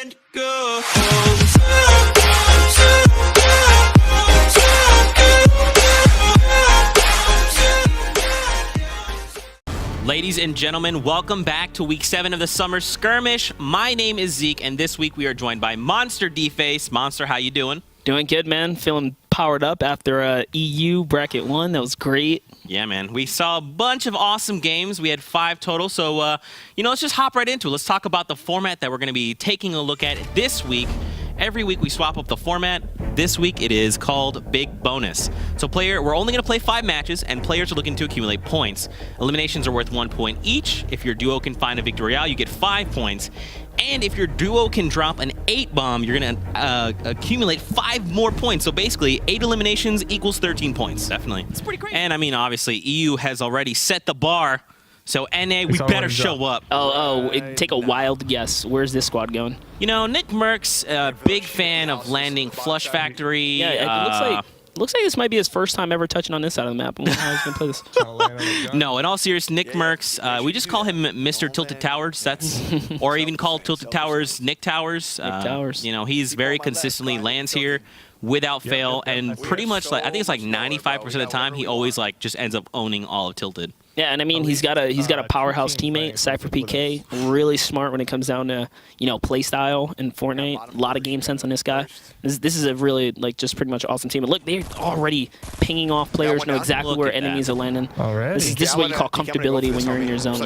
when you go. Ladies and gentlemen, welcome back to week 7 of the summer skirmish. My name is Zeke, and this week we are joined by Monster D-Face. Monster, how you doing? Doing good, man. Feeling powered up after EU bracket 1. That was great. Yeah, man. We saw a bunch of awesome games. We had 5 total. So, let's just hop right into it. Let's talk about the format that we're going to be taking a look at this week. Every week we swap up the format. This week it is called Big Bonus. So we're only going to play 5 matches, and players are looking to accumulate points. Eliminations are worth 1 point each. If your duo can find a victory royale, you get 5 points. And if your duo can drop an 8 bomb, you're going to accumulate 5 more points. So basically, 8 eliminations equals 13 points. Definitely. It's pretty great. And I mean, obviously, EU has already set the bar. So NA, we better show up. Take a wild guess. Where's this squad going? You know, Nick Merck's a big fan of landing Flush Factory. Yeah, it looks like this might be his first time ever touching on this side of the map. I wonder how he's going to play this. No, in all seriousness, Nick Merck's, we just call him Mr. Tilted Towers. That's, or even called Tilted Towers, Nick Towers. Nick Towers. You know, he's very consistently lands here without fail, and pretty much, like, I think it's like 95% of the time, he always like just ends up owning all of Tilted. Yeah, and I mean, he's got a powerhouse teammate, Cypher PK, really smart when it comes down to, play style in Fortnite. A lot of game sense on this guy. This is a really, just pretty much awesome team. And look, they're already pinging off players, know exactly where enemies are landing. This is what you call comfortability when you're in your zone,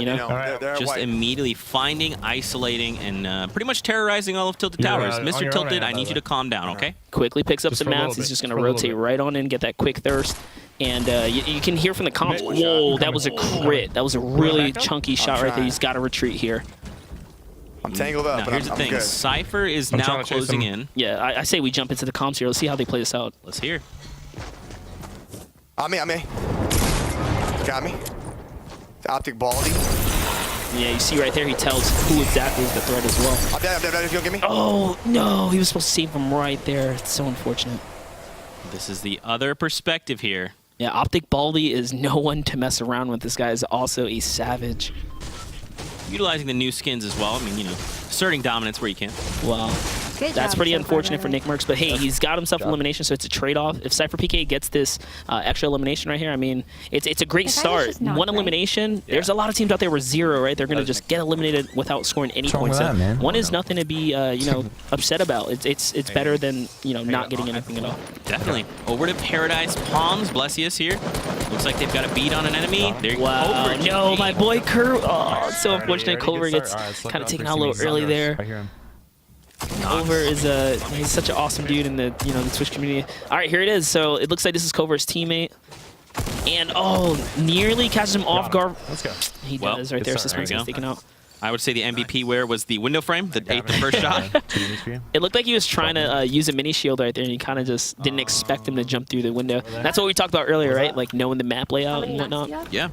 Just immediately finding, isolating, and pretty much terrorizing all of Tilted Towers. Mr. Tilted, I need you to calm down, okay? Quickly picks up some mats. He's just going to rotate right on in, get that quick thirst. And you can hear from the comms, whoa, that was a crit. That was a really chunky shot right there. He's got to retreat here. I'm tangled up. Now, here's the thing. Cypher is now closing in. Yeah, I say we jump into the comms here. Let's see how they play this out. Let's hear. On me. Got me. The optic baldy. Yeah, you see right there, he tells who exactly is the threat as well. I'm dead. If you don't get me. Oh, no. He was supposed to save him right there. It's so unfortunate. This is the other perspective here. Yeah, Optic Baldy is no one to mess around with. This guy is also a savage. Utilizing the new skins as well. I mean, asserting dominance where you can. Wow. That's pretty unfortunate for Nick Merckx, but hey, he's got himself elimination, so it's a trade-off. If Cypher PK gets this extra elimination right here, I mean, it's a great start. 1 elimination, there's a lot of teams out there with 0, right? They're going to just get eliminated without scoring any points. 1 is nothing to be, upset about. It's better than, not getting anything at all. Definitely. Over to Paradise Palms. Blessius here. Looks like they've got a beat on an enemy. Wow. No, my boy Kurt. Oh, it's so unfortunate. Culver gets kind of taken out a little early there. Culver is he's such an awesome dude in the the Twitch community. All right, here it is. So it looks like this is Culver's teammate, and nearly catches him off guard. Let's go. He does right there. Suspense is taken out. I would say the MVP wear was the window frame that ate the first shot. It looked like he was trying to use a mini shield right there, and he kind of just didn't expect him to jump through the window. That's what we talked about earlier, right? Like knowing the map layout and whatnot. Yeah.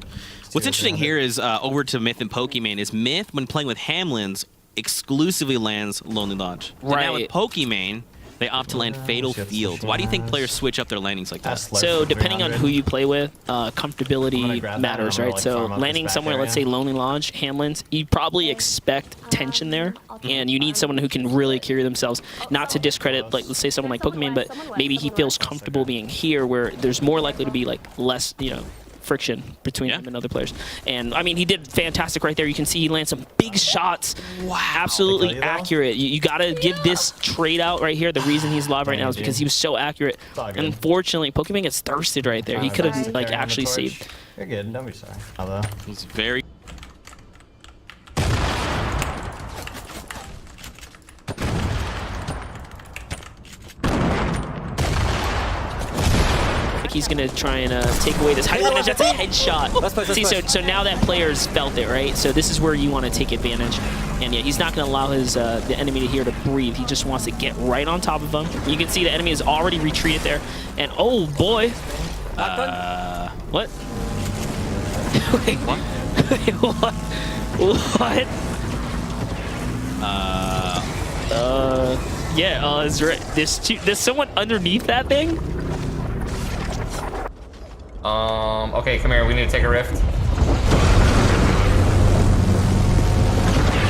What's interesting here is over to Myth and Pokimane is Myth, when playing with Hamlins, exclusively lands Lonely Lodge. Right. Now with Pokimane, they opt to land Fatal Fields. Why do you think players switch up their landings like that? So depending on who you play with, comfortability matters, right? So landing somewhere, let's say Lonely Lodge, Hamlins, you probably expect tension there, and you need someone who can really carry themselves. Not to discredit, like, let's say someone like Pokimane, but maybe he feels comfortable being here where there's more likely to be less, friction between him and other players. And I mean, he did fantastic right there. You can see he lands some big shots. Wow. Absolutely accurate. You got to give this trade out right here. The reason he's live right now is because he was so accurate. And unfortunately, Pokimane gets thirsted right there. He could have actually saved. You're good. Don't be sorry. Although he's very he's going to try and take away this high advantage. That's a headshot. See, so now that player's felt it, right? So this is where you want to take advantage. And yeah, he's not going to allow the enemy here to breathe. He just wants to get right on top of him. You can see the enemy has already retreated there. And oh boy. What? Wait, what? What? Yeah, it's right. There's someone underneath that thing? Okay, come here. We need to take a rift.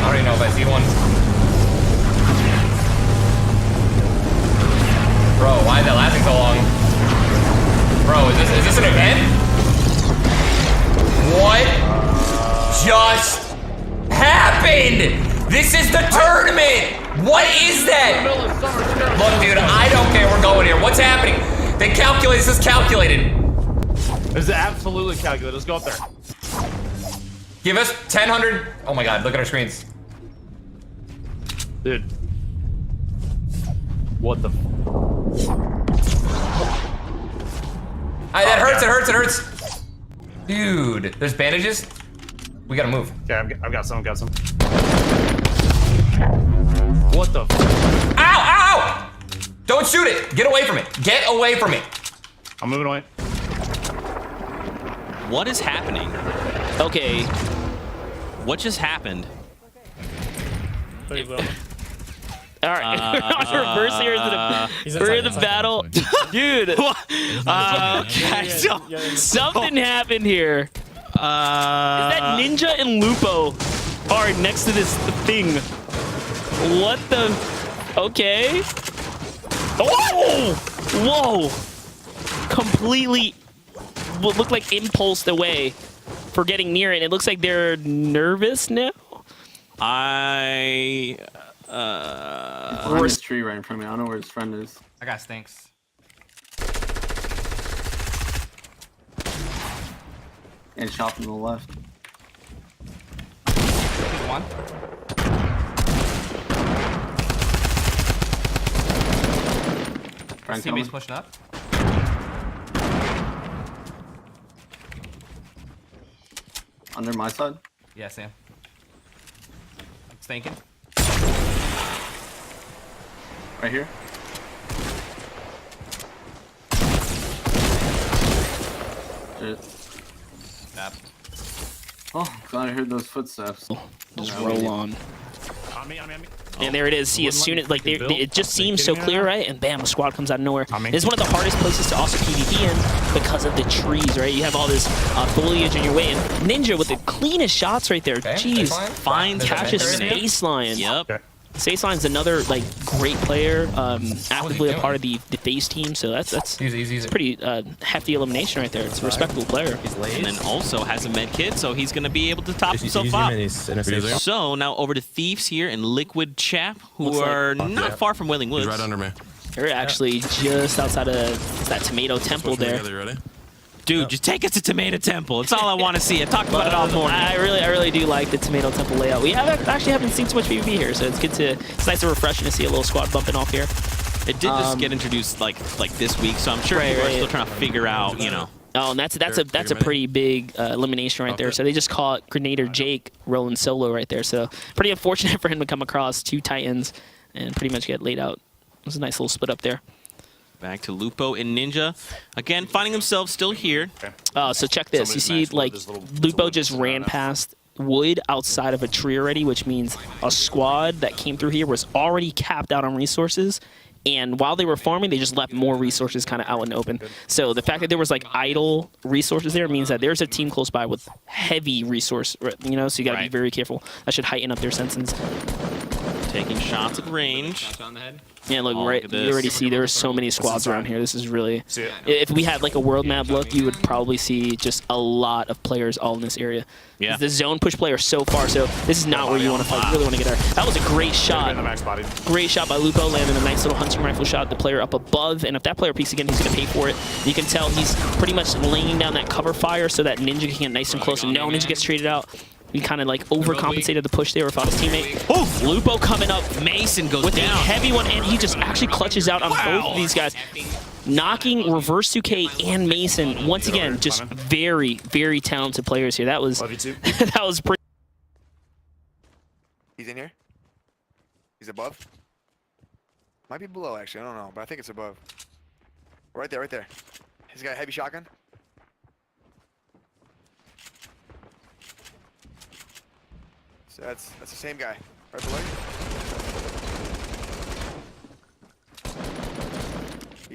I already know if I see one. What is that? Look, dude, I don't care. We're going here. What's happening? They calculate. This is calculated. This is absolutely calculated. Let's go up there. Give us 1000. Oh my God! Look at our screens. Dude. What the? That hurts. It hurts. It hurts. Dude, there's bandages. We gotta move. Okay, I've got some. What the? Ow! Ow! Don't shoot it. Get away from it. Get away from it. I'm moving away. What is happening? Okay. What just happened? All right. Reverse here. We're in the battle. Dude. Okay, so, Something happened here. Is that Ninja and Lupo are next to this thing? What the? Okay. Oh! Whoa! Completely looked like impulsed away for getting near it. It looks like they're nervous now. Behind this tree right in front of me. I don't know where his friend is. I got stinks. And shot from the left. One. Friend Teammates coming. pushing up. Under my side. Yeah, Sam. Stinking. Right here. Shit. Snap. Oh, glad I heard those footsteps. Just roll on. On me. And there it is. See, as soon as like it just seems so clear, right? And bam, a squad comes out of nowhere. It's one of the hardest places to also PvP in because of the trees, right? You have all this foliage in your way, and Ninja with the cleanest shots right there. Okay, Jeez, baseline. fine There's a catches mentor in there. Spaceline. yep. Okay. Spaceline's another like great player, actively a part of the FaZe team. So that's Easy. pretty hefty elimination right there. It's a respectable player. And then also has a med kit, so he's going to be able to top himself up. So now over to Thieves here and Liquid Chap, who Looks like- are not far from Wailing Woods. He's right under me. They're actually just outside of that Tomato Temple there. Together, you ready? Dude, just take us to Tomato Temple. It's all I want to see. I talked about it all morning. I really do like the Tomato Temple layout. We actually haven't seen too much PvP here, so it's it's nice and refreshing to see a little squad bumping off here. It did just get introduced like this week, so I'm sure people are still trying to figure out, you know. Oh, and that's a pretty big elimination right there. So they just caught Grenader Jake rolling solo right there. So pretty unfortunate for him to come across two Titans and pretty much get laid out. It was a nice little split up there. Back to Lupo and Ninja. Again, finding themselves still here. So check this. You see, like, Lupo just ran past wood outside of a tree already, which means a squad that came through here was already capped out on resources. And while they were farming, they just left more resources kind of out in the open. So the fact that there was, like, idle resources there means that there's a team close by with heavy resource, you know, so you got to be very careful. That should heighten up their senses. Taking shots at range. Yeah, look, Oh, right, look at you this. already see there's so many squads around here. This is really... If we had, like, a world map look, you would probably see just a lot of players all in this area. Yeah. The zone push players so far, so this is not where you want to fight. You really want to get there. That was a great shot. Great shot by Lupo, landing a nice little hunting rifle shot. The player up above, and if that player peeks again, he's going to pay for it. You can tell he's pretty much laying down that cover fire so that Ninja can get nice and close, and no Ninja gets traded out. He kind of like overcompensated the push there without his teammate. Oh, Lupo coming up. Mason goes with down. a heavy one, and he just actually clutches out on both of these guys. Knocking Reverse 2K and Mason, once again, just very, very talented players here. That was that was pretty. He's in here. He's above. Might be below, actually. I don't know, but I think it's above. Right there, right there. He's got a heavy shotgun. So that's the same guy. Right below you.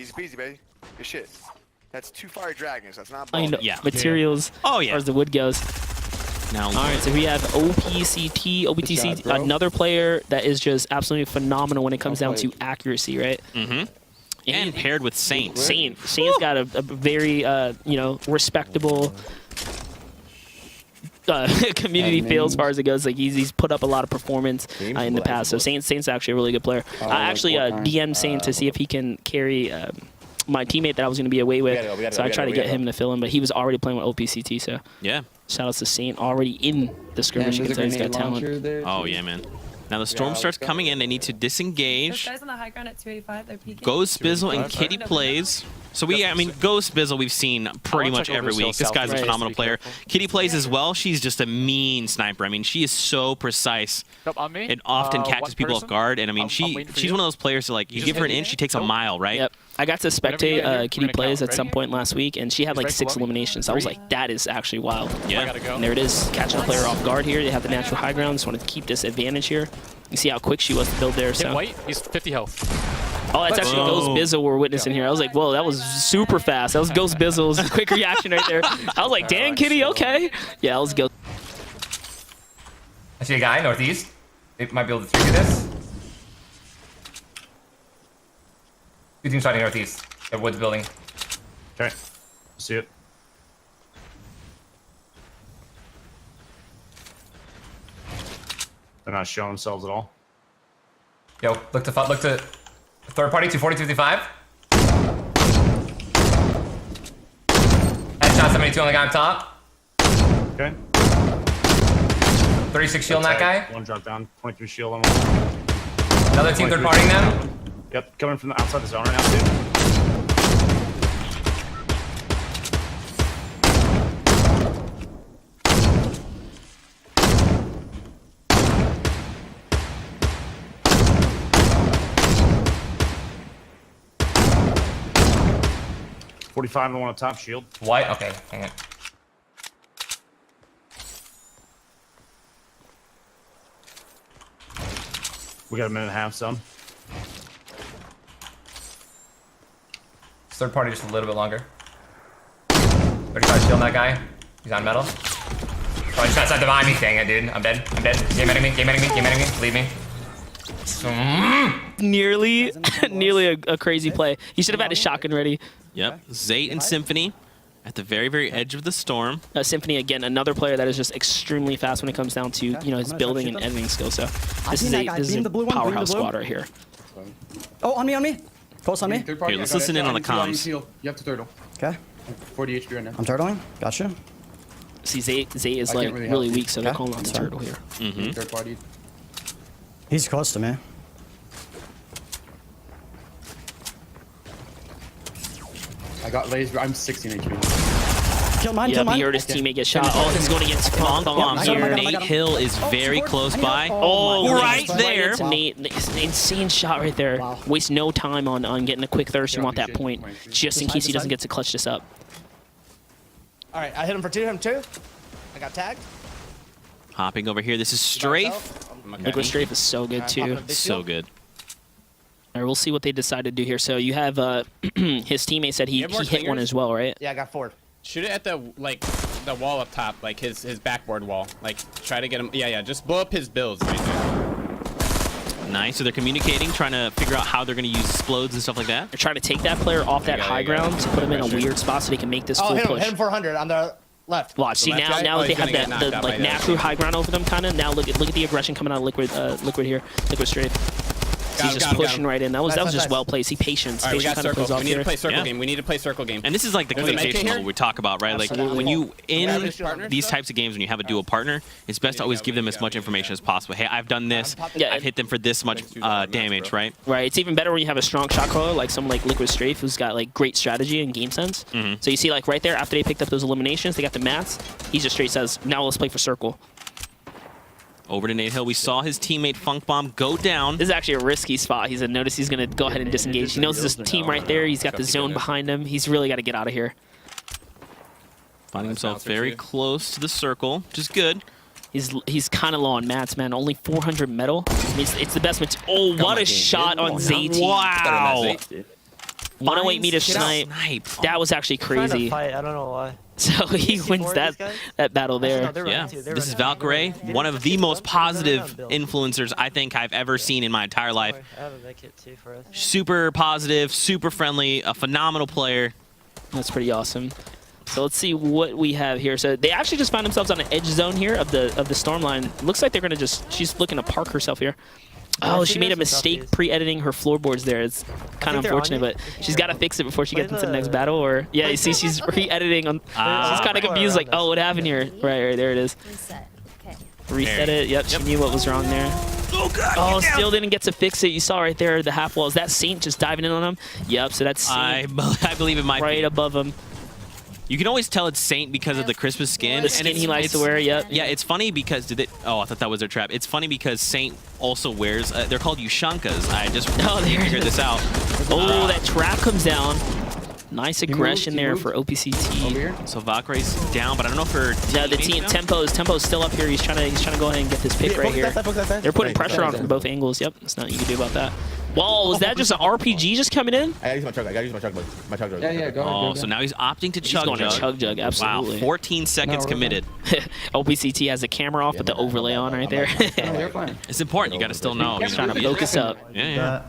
Easy peasy, baby. Good shit. That's 2 fire dragons. That's not I know. Yeah. Materials. Oh, As yeah. far as the wood goes. Now, All right, so we have OPTC, another player that is just absolutely phenomenal when it comes down to accuracy, right? Mm-hmm. And paired with Saint. Saint's got a very, you know, respectable community feel as far as it goes. Like he's put up a lot of performance in the past. So Saint's actually a really good player. I actually DM'd Saint to see if he can carry my teammate that I was going to be away with. So I tried to get him to fill in, but he was already playing with OPCT. So yeah, shout outs to Saint already in the skirmish. You can tell he's got talent. Oh yeah, man. Now the storm starts coming in. They need to disengage. Those guys on the high ground at 285, they're peeking. Ghost Bizzle and Kitty plays. So I mean, Ghost Bizzle we've seen pretty much every week. This guy's a phenomenal player. Kitty plays as well. She's just a mean sniper. I mean, she is so precise. It often catches people off guard. And I mean, she's one of those players that, like, you give her an inch, she takes a mile, right? Yep. I got to spectate Kitty plays at some point last week, and she had like 6 eliminations. I was like, that is actually wild. Yeah. And there it is, catching a player off guard here. They have the natural high ground. Just wanted to keep this advantage here. You see how quick she was to build there. So. White, he's 50 health. Oh, that's actually Ghost Bizzle we're witnessing here. I was like, whoa, that was super fast. That was Ghost Bizzle's quick reaction right there. I was like, dang, Kitty, okay. Yeah, let's go. I see a guy northeast. It might be able to 3 this. 2 teams fighting northeast. At Woods building. Okay. See it. They're not showing themselves at all. Yo, look to third party, 240, 255. Headshot 72 on the guy on top. Okay. 36 shield on that guy. One drop down, 23 shield on one. Another team third partying them. Yep, coming from the outside the zone right now, too. $45 and the one on top shield. White, okay, hang it. We got a minute and a half, son. Third party just a little bit longer. 35 shield on that guy. He's on metal. Oh, he's got something behind me. Dang it, dude. I'm dead. I'm dead. Game ending me. Game ending me. Game ending me. Leave me. Nearly a crazy play. He should have had his shotgun ready. Yep. Zate and Symphony at the very, very edge of the storm. Symphony, again, another player that is just extremely fast when it comes down to his building and editing skills. So this is a powerhouse squad right here. Oh, on me. Close on me. Here, let's listen in on the comms. You have to turtle. Okay. 40 HP right now. I'm turtling. Gotcha. See, Zate is like really weak, so they're calling on the turtle here. Third party. He's close to me. I got laser. I'm 16 HP. Kill mine, Yeah, kill mine. he heard his teammate get shot. Oh, he's going to get Bonk bomb I got him, here. I got him. Nate Hill is very close by. Oh, right there. It's Nate. It's an insane shot right there. Wow. Waste no time on getting a quick thirst. You want that point, just in case he doesn't get to clutch this up. All right, I hit him for 2, hit him 2. I got tagged. Hopping over here. This is Strafe. Liquid Strafe is so good too. So good. All right, we'll see what they decide to do here. So you have his teammate said he hit one as well, right? Yeah, I got 4. Shoot it at the wall up top, like his backboard wall. Like try to get him. Yeah, just blow up his builds right there. Nice. So they're communicating, trying to figure out how they're going to use explodes and stuff like that. They're trying to take that player off that high ground to put him in a weird spot so they can make this full Hit push. him 400 on the left. Watch, see now that they have that like natural high ground over them, kind of. Now look at the aggression coming out of Liquid here, Liquid Strafe. He's just pushing right in. That was just well played. See, patience. All right, we got Patient circle. kind of We need to play here. circle game. We need to play circle game. And this is like the There's a med kit communication here? level we talk about, right? Like when you in these types of games, when you have a dual partner, it's best to always give them as much information as possible. Hey, I've done this. Yeah, I've hit them for this much damage, right? Right. It's even better when you have a strong shot caller like someone like Liquid Strafe who's got like great strategy and game sense. So you see like right there after they picked up those eliminations, they got the mats. He just straight says, "Now let's play for circle." Over to Nate Hill. We saw his teammate Funk Bomb go down. This is actually a risky spot. He's notice he's gonna go ahead and disengage. He knows this team right there. He's got the zone behind him. He's really got to get out of here. Finding himself very close to the circle, which is good. He's kind of low on mats, man. Only 400 metal. I mean, it's the best match. Oh, what a shot on Zayt. Wow. 108 meter snipe. That was actually crazy. I don't know why. So he wins that battle there. Yeah, this is Valkyrie, one of the most positive influencers I think I've ever seen in my entire life. I have a med kit too for us. Super positive, super friendly, a phenomenal player. That's pretty awesome. So let's see what we have here. So they actually just found themselves on an edge zone here of the storm line. Looks like they're gonna she's looking to park herself here. Oh, she made a mistake pre-editing her floorboards there. It's kind of unfortunate, but she's got to fix it before she gets into the next battle. Or yeah, you see, she's re-editing on. She's kind of confused, like, oh, what happened here? Right, there it is. Reset. Okay. Reset it. Yep, she knew what was wrong there. Oh God! Oh, still didn't get to fix it. You saw right there the half wall. Is that Saint just diving in on him? Yep. So that's Saint I believe it might right be above him. You can always tell it's Saint because of the Christmas skin. The skin he likes to wear, yep. Yeah, it's funny because oh, I thought that was their trap. It's funny because Saint also wears. They're called Ushankas. I just figured this out. Oh, that trap comes down. Nice aggression there for OPCT. So Valkyrie's down, but I don't know if her. No, the team Tempo's still up here. He's trying to go ahead and get this pick right here. They're putting pressure on from both angles. Yep, there's nothing you can do about that. Whoa, was that just an RPG just coming in? I gotta use my chug jug. Yeah, go. So now he's opting to chug jug. He's going to chug jug, absolutely. Wow, 14 seconds committed. OPCT has the camera off, but the overlay on right there. It's important. You got to still know. He's trying to focus up. Yeah.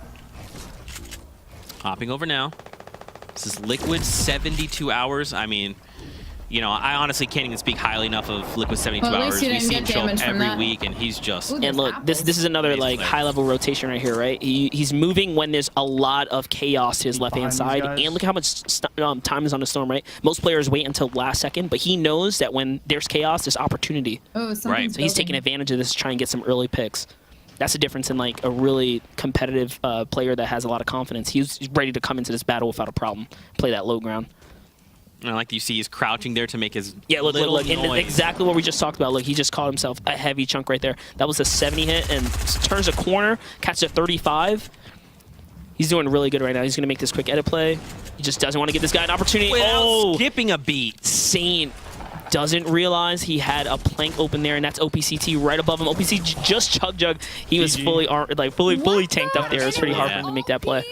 Hopping over now. This is Liquid 72 hours. I mean, you know, I honestly can't even speak highly enough of Liquid 72 hours. We see him show up every week, and he's just... And look, this is another like high-level rotation right here, right? He's moving when there's a lot of chaos to his left-hand side, and look how much time is on the storm, right? Most players wait until last second, but he knows that when there's chaos, there's opportunity. Right. So he's taking advantage of this to try and get some early picks. That's the difference in like a really competitive player that has a lot of confidence. He's ready to come into this battle without a problem, play that low ground. And I like that you see he's crouching there to make his look, and exactly what we just talked about. Look, he just caught himself a heavy chunk right there. That was a 70 hit and turns a corner, catches a 35. He's doing really good right now. He's going to make this quick edit play. He just doesn't want to give this guy an opportunity. Skipping a beat. Saint doesn't realize he had a plank open there, and that's OPCT right above him. OPCT just chug jug. He was fully tanked up there. It's pretty hard for him to make that play.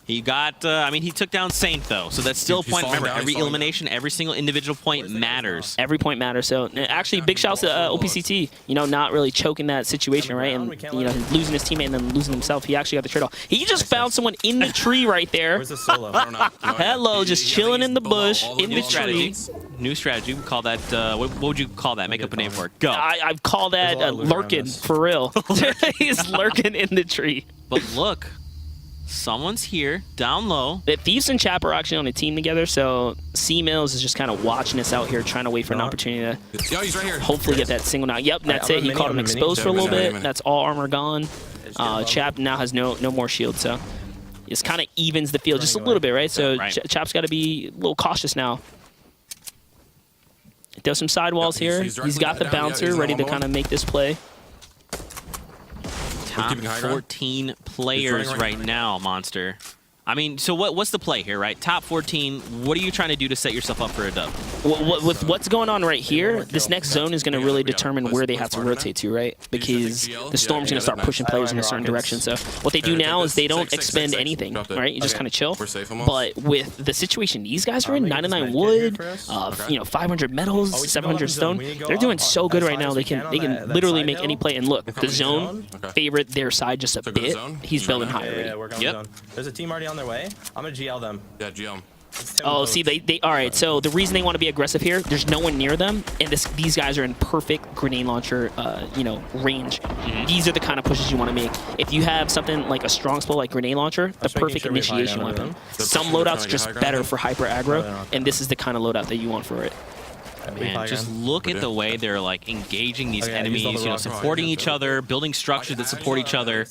He got, I mean, he took down Saint, though, so that's still a point. Remember, every elimination, every single individual point matters. Every point matters. So, actually, big shouts to OPCT, you know, not really choking that situation, right? And, you know, losing his teammate and then losing himself. He actually got the trade-off. He just found someone in the tree right there. Where's the solo? I don't know. Hello, just chilling in the bush, in the tree. New strategy. We call that, what would you call that? Make up a name for it. Go. I'd call that lurking, for real. He's lurking in the tree. But look. Someone's here, down low. The Thieves and Chap are actually on a team together, so C-Mills is just kind of watching us out here, trying to wait for an opportunity to he's right here. Hopefully get that single knock. Yep, that's it. He caught him exposed for a little bit. That's all armor gone. Chap now has no more shield, so it kind of evens the field just a little bit, right? So Chap's got to be a little cautious now. Does some sidewalls here. He's got the bouncer ready to kind of make this play. Top 14 players right now, Monster. I mean, so what's the play here, right? Top 14, what are you trying to do to set yourself up for a dub? With what's going on right here, this next zone is going to really determine where they have to rotate to, right? Because the Storm's going to start pushing players in a certain direction. So what they do now is they don't expend anything, right? You just kind of chill. But with the situation these guys are in, 99 wood, you know, 500 metals, 700 stone, they're doing so good right now. They can literally make any play. And look, the zone favorite their side just a bit. He's building high already. Yep. There's a team already on their way. I'm gonna GL them. Yeah, GL. Oh, see, they all right. So the reason they want to be aggressive here, there's no one near them, and these guys are in perfect grenade launcher, you know, range. These are the kind of pushes you want to make. If you have something like a strong spell like grenade launcher, the perfect initiation weapon. Some loadouts are just better for hyper aggro, and this is the kind of loadout that you want for it. Man, just look at the way they're like engaging these enemies, you know, supporting each other, building structures that support each other.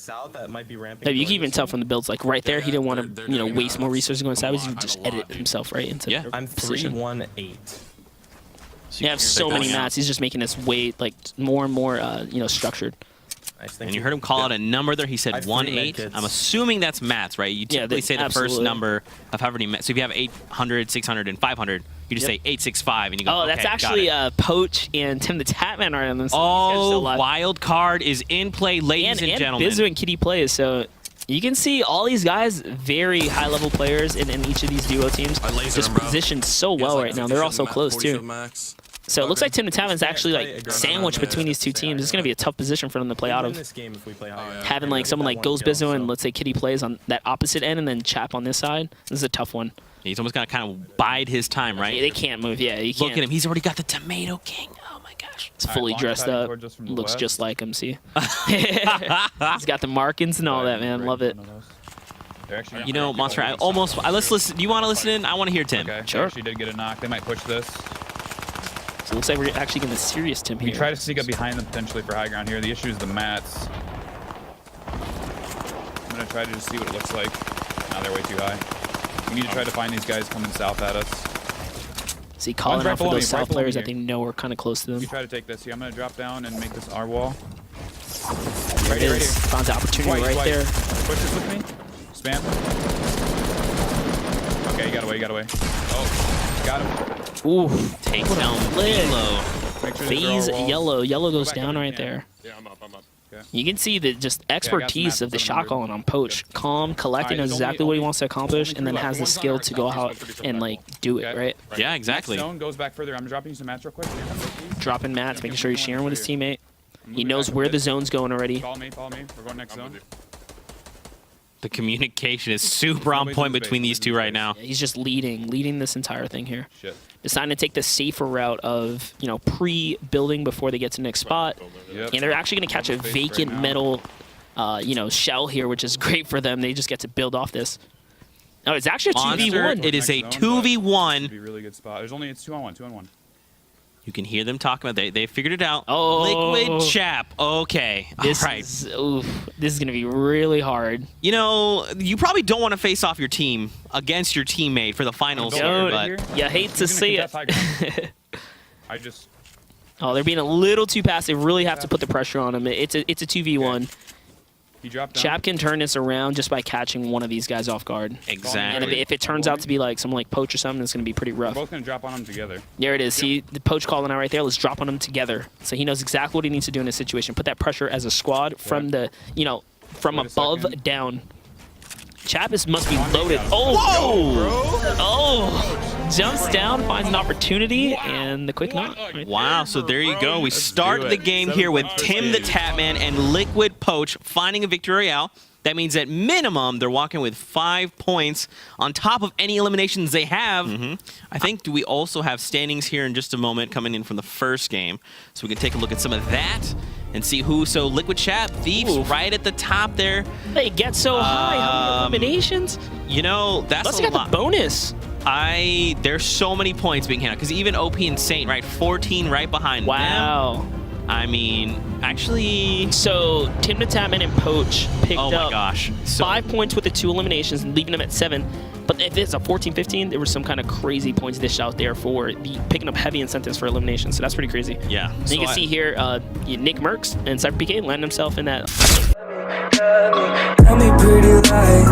You can even tell from the builds, like right there, he didn't want to, you know, waste more resources going sideways. He would just edit himself right into I'm 3-1-8. You have so many mats. He's just making this way like more and more, you know, structured. And you heard him call out a number there. He said 1-8. I'm assuming that's mats, right? You typically say the first number of however many mats. So if you have 800, 600, and 500, you just say 865, and you go, oh, that's actually Poach and Tim the Tatman are on this. Oh, wild card is in play, ladies and gentlemen. Bizu and Kitty plays, so you can see all these guys, very high-level players in each of these duo teams. Just positioned so well right now. They're all so close, too. So it looks like Tim the Tatman's actually like sandwiched between these two teams. It's going to be a tough position for them to play out of. Having like someone like Goes Bizu and let's say Kitty plays on that opposite end and then Chap on this side. This is a tough one. He's almost got to kind of bide his time, right? Yeah, they can't move. Yeah, you can't. Look at him. He's already got the Tomato King. Oh, my gosh. He's fully dressed up. Looks just like him, see? He's got the markings and all that, man. Love it. You know, Monster, let's listen. Do you want to listen in? I want to hear Tim. Okay. Sure. She did get a knock. They might push this. So it looks like we're actually getting the serious Tim here. We try to sneak up behind them potentially for high ground here. The issue is the mats. I'm going to try to just see what it looks like. Now they're way too high. We need to try to find these guys coming south at us. See, calling out for those south players that they know we're kind of close to them. We try to take this here. I'm going to drop down and make this our wall. There it is. Found the opportunity right there. Push this with me. Spam. Okay, you got away, you got away. Oh, got him. Ooh, Takes down Lilo. Phase yellow. Yellow goes down right there. Yeah, I'm up. Okay. You can see the just expertise of the shot calling on Poach. Calm, collecting, knows exactly what he wants to accomplish, and then has the skill to go out and like do it, right? Yeah, exactly. Next zone goes back further. I'm dropping you some mats real quick. Dropping mats, making sure he's sharing with his teammate. He knows where the zone's going already. Follow me. We're going next zone. The communication is super on point between these two right now. Yeah, he's just leading this entire thing here. Shit. Deciding to take the safer route of, you know, pre-building before they get to the next spot. Yep. And they're actually going to catch a vacant metal, you know, shell here, which is great for them. They just get to build off this. Oh, it's actually a 2v1. It is a 2v1. Be a really good spot. It's 2-on-1. You can hear them talking about they figured it out. Oh, Liquid Chap. Okay. This all right. is, this is going to be really hard. You know, you probably don't want to face off your team against your teammate for the finals here, but you hate to see it. I just... Oh, they're being a little too passive. Really have to put the pressure on him. It's a 2v1. He dropped down. Chap can turn this around just by catching one of these guys off guard. Exactly. And if it turns out to be like someone like Poach or something, it's going to be pretty rough. We're both going to drop on them together. There it is. See the Poach calling out right there. Let's drop on them together. So he knows exactly what he needs to do in this situation. Put that pressure as a squad from the, you know, from above down. Chap must be loaded. Oh, jumps down, finds an opportunity, and the quick knock. Wow, so there you go. We start the game here with Tim the Tapman and Liquid Poach finding a victory royale. That means at minimum, they're walking with 5 points on top of any eliminations they have. I think we also have standings here in just a moment coming in from the first game. So we can take a look at some of that and see who. So Liquid Chap, Thieves right at the top there. They get so high. How many eliminations? You know, that's Let's a get lot. the bonus. There's so many points being handled. Because even OP and Saint, right? 14 right behind them. Wow. I mean, actually... So, Tim the Tapman and Poach picked up So, 5 points with the 2 eliminations and leaving them at 7. But if it's a 14-15, there was some kind of crazy points dish out there for picking up heavy incentives for elimination. So that's pretty crazy. Yeah. And you can see here, Nick Merckx and Cypher PK landed himself in that. Tell me pretty lies.